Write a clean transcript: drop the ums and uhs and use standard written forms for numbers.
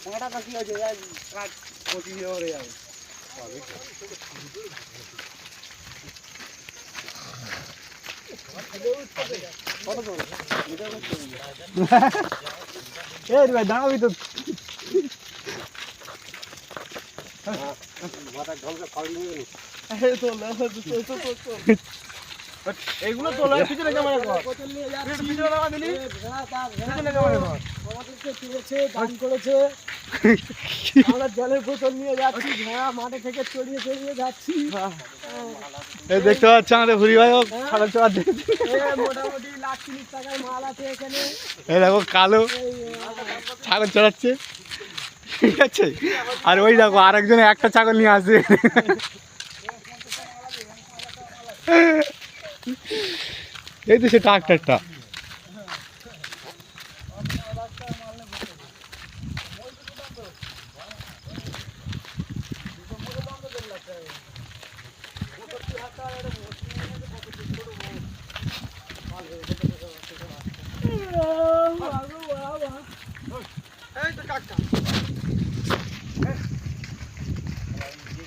পাঁটাটা কি হয়েছে কাজ ক্ষতি হয়ে যাবে। ভাই দাঁড়াবি তো এইগুলো তো পিছনে ক্যামেরা কর, পিছনে লাগা দিলি, পিছনে ক্যামেরা কর। আমাদেরকে তুলেছে, দান করেছে, আমরা জলের বোতল নিয়ে যাচ্ছি, ভেড়া মাঠে থেকে চড়িয়ে চড়িয়ে যাচ্ছি। এই দেখতে পাচ্ছি আমাদের ভুরি ভাই ছাগল চড়ার মোটামুটি লাখ 30 টাকার মাল আছে এখানে। এই দেখো কালো ছাগল চড়াচ্ছে, ঠিক আছে। আর ওই দেখো আরেকজনে একটা ছাগল নিয়ে আসে। এই তো সে ট্রাক্টরটা। এই তো কাকা